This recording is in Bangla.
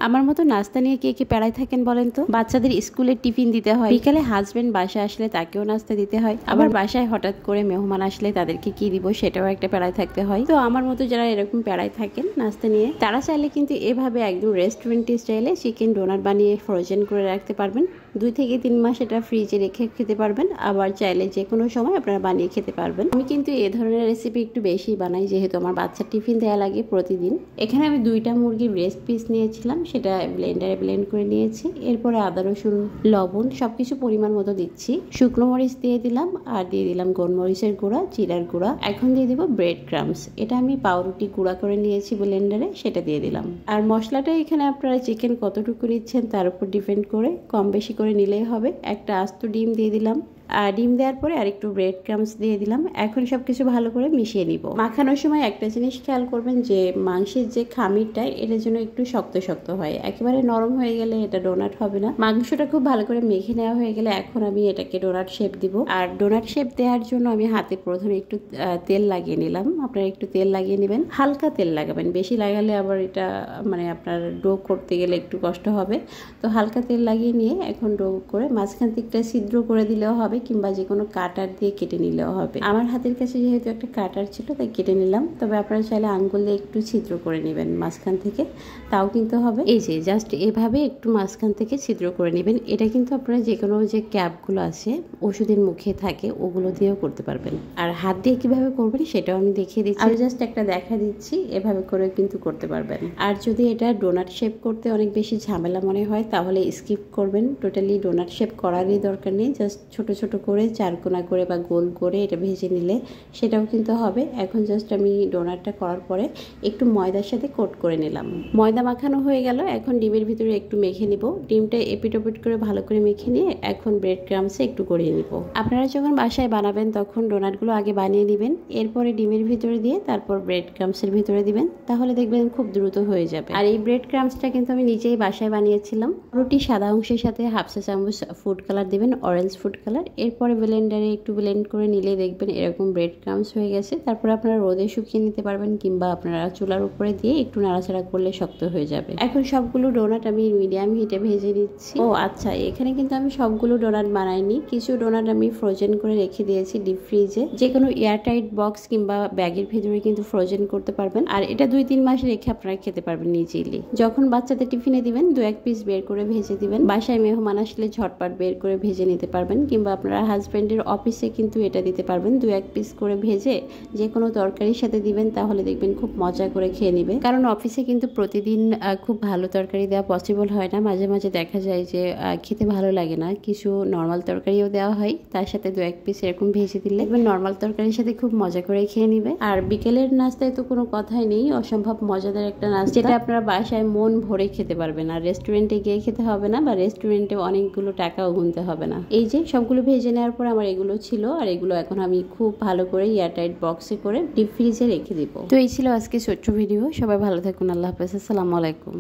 আমার মতো নাস্তা নিয়ে কে কে প্যারায় থাকেন বলেন তো? বাচ্চাদের স্কুলের টিফিন দিতে হয়, বিকালে হাজবেন্ড বাসায় আসলে তাকেও নাস্তা দিতে হয়, আবার বাসায় হঠাৎ করে মেহমান আসলে তাদেরকে কি দিব সেটাও একটা প্যারায় থাকতে হয়। তো আমার মতো যারা এরকম প্যারায় থাকেন নাস্তা নিয়ে, তারা চাইলে কিন্তু এভাবে একদম রেস্টুরেন্ট স্টাইলে চিকেন ডোনাট বানিয়ে ফ্রোজেন করে রাখতে পারবেন। 2 থেকে 3 মাস এটা ফ্রিজে রেখে খেতে পারবেন, আবার চাইলে যে কোনো সময় আপনারা বানিয়ে খেতে পারবেন। আমি কিন্তু এ ধরনের রেসিপি একটু বেশি বানাই, যেহেতু আমার বাচ্চার টিফিন দেওয়া লাগে প্রতিদিন। এখানে আমি 2টা মুরগির ব্রেস্ট পিস নিয়েছিলাম, সেটা ব্লেন্ডারে ব্লেন্ড করে নিয়েছি। এরপরে আদা রসুন লবণ সবকিছু পরিমাণ মতো দিচ্ছি। শুকনো মরিচ দিয়ে দিলাম, আর দিয়ে দিলাম গোলমরিচের গুঁড়া, জিরার গুঁড়া। এখন দিয়ে দিব ব্রেড ক্রামস, এটা আমি পাউরুটি গুঁড়া করে নিয়েছি ব্লেন্ডারে, সেটা দিয়ে দিলাম। আর মশলাটা এখানে আপনারা চিকেন কতটুকু নিচ্ছেন তার উপর ডিপেন্ড করে কম বেশি করে নিলেই হবে। একটা আস্ত ডিম দিয়ে দিলাম, আর ডিম দেওয়ার পরে আর একটু ব্রেড ক্রামস দিয়ে দিলাম। এখন সবকিছু ভালো করে মিশিয়ে নিব। মাখানোর সময় একটা জিনিস খেয়াল করবেন যে মাংসের যে খামিরটা এটার জন্য একটু শক্ত শক্ত হয়, একেবারে নরম হয়ে গেলে এটা ডোনাট হবে না। মাংসটা খুব ভালো করে মেখে নেওয়া হয়ে গেলে এখন আমি এটাকে ডোনাট শেপ দিব। আর ডোনাট শেপ দেওয়ার জন্য আমি হাতে প্রথমে একটু তেল লাগিয়ে নিলাম। আপনারা একটু তেল লাগিয়ে নেবেন, হালকা তেল লাগাবেন, বেশি লাগালে আবার এটা মানে আপনার ডো করতে গেলে একটু কষ্ট হবে। তো হালকা তেল লাগিয়ে নিয়ে এখন ডো করে মাঝখান থেকে ছিদ্র করে দিলেও হবে, কিংবা যে কোনো কাটার দিয়ে কেটে নিলেও হবে। আমার হাতের কাছে যেহেতু একটা কাটার ছিল তাই কেটে নিলাম, তবে আপনারা চাইলে আঙ্গুল দিয়ে একটু ছিদ্র করে নেবেন মাঝখান থেকে, তাও কিন্তু হবে। এই যে জাস্ট এভাবে একটু মাঝখান থেকে ছিদ্র করে নেবেন। এটা কিন্তু আপনারা যে কোনো যে ক্যাপগুলো আছে ওষুধের মুখে থাকে ওগুলো দিয়েও করতে পারবেন। আর হাত দিয়ে কিভাবে করবেন সেটাও আমি দেখিয়ে দিচ্ছি, আমি জাস্ট একটা দেখা দিচ্ছি, এভাবে করে কিন্তু করতে পারবেন। আর যদি এটা ডোনাট শেপ করতে অনেক বেশি ঝামেলা মনে হয় তাহলে স্কিপ করবেন, টোটালি ডোনাট শেপ করারই দরকার নেই। জাস্ট ছোট ছোট করে চারকোনা করে বা গোল করে এটা ভেজে নিলে সেটাও কিন্তু হবে। এখন জাস্ট আমি ডোনাটটা করার পরে একটু ময়দার সাথে কোট করে নিলাম। ময়দা মাখানো হয়ে গেল, এখন ডিমের ভিতরে একটু মেখে নিব। ডিমটা এপিট ওপিট করে ভালো করে মেখে নিয়ে এখন ব্রেড ক্রামসে একটু গড়িয়ে নিব। আপনারা যখন বাসায় বানাবেন তখন ডোনাটগুলো আগে বানিয়ে নেবেন, এরপরে ডিমের ভিতরে দিয়ে তারপর ব্রেড ক্রামসের ভিতরে দিবেন, তাহলে দেখবেন খুব দ্রুত হয়ে যাবে। আর এই ব্রেড ক্রামসটা কিন্তু আমি নিজেই বাসায় বানিয়েছিলাম। রুটি সাদা অংশের সাথে হাফ চা চামচ ফুড কালার দিবেন, অরেঞ্জ ফুড কালার। এরপরে ব্লেন্ডারে একটু ব্লেন্ড করে নিলে দেখবেন এরকম ব্রেড ক্রামস হয়ে গেছে। তারপরে আপনারা রোদে শুকিয়ে নিতে পারবেন, কিংবা আপনারা চুলার উপরে দিয়ে একটু নাড়াচাড়া করলে শক্ত হয়ে যাবে। এখন সবগুলো ডোনাট আমি মিডিয়াম হিটে ভেজে নিচ্ছি। ও আচ্ছা, এখানে কিন্তু আমি সবগুলো ডোনাট বানাইনি, কিছু ডোনাট আমি ফ্রোজেন করে রেখে দিয়েছি ডিপ ফ্রিজে। যে কোনো এয়ারটাইট বক্স কিংবা ব্যাগের ভেতরে কিন্তু ফ্রোজেন করতে পারবেন, আর এটা 2-3 মাস রেখে আপনারা খেতে পারবেন ইজিলি। যখন বাচ্চাদের টিফিনে দিবেন 2-1 পিস বের করে ভেজে দিবেন। বাসায় মেহমান আসলে ঝটপট বের করে ভেজে নিতে পারবেন, কিংবা আপনারা হাজবেন্ডের অফিসে কিন্তু এটা দিতে পারবেন। 2-1 পিস করে ভেজে যে কোনো তরকারির সাথে দিবেন, তাহলে দেখবেন খুব মজা করে খেয়ে নিবে। কারণ অফিসে কিন্তু প্রতিদিন খুব ভালো তরকারি দেওয়া পসিবল হয় না, মাঝে মাঝে দেখা যায় যে খেতে ভালো লাগে না, কিছু নর্মাল তরকারিও দেওয়া হয়, তার সাথে 2-1 পিস এরকম ভেজে দিলে নর্মাল তরকারির সাথে খুব মজা করে খেয়ে নিবে। আর বিকেলের নাস্তায় তো কোনো কথাই নেই, অসম্ভব মজাদার একটা নাস্তা, যেটা আপনারা বাসায় মন ভরে খেতে পারবেন। আর রেস্টুরেন্টে গিয়ে খেতে হবে না, বা রেস্টুরেন্টে অনেকগুলো টাকাও গুনতে হবে না। এই যে সবগুলো ভেজে নেওয়ার পর আমার এগুলো ছিল, আর এগুলো এখন আমি খুব ভালো করে এয়ারটাইট বক্সে করে ডিপ ফ্রিজে রেখে দিব। তো এই ছিল আজকে ছোট্ট ভিডিও। সবাই ভালো থাকুন, আল্লাহ হাফেজ, আসসালামু আলাইকুম।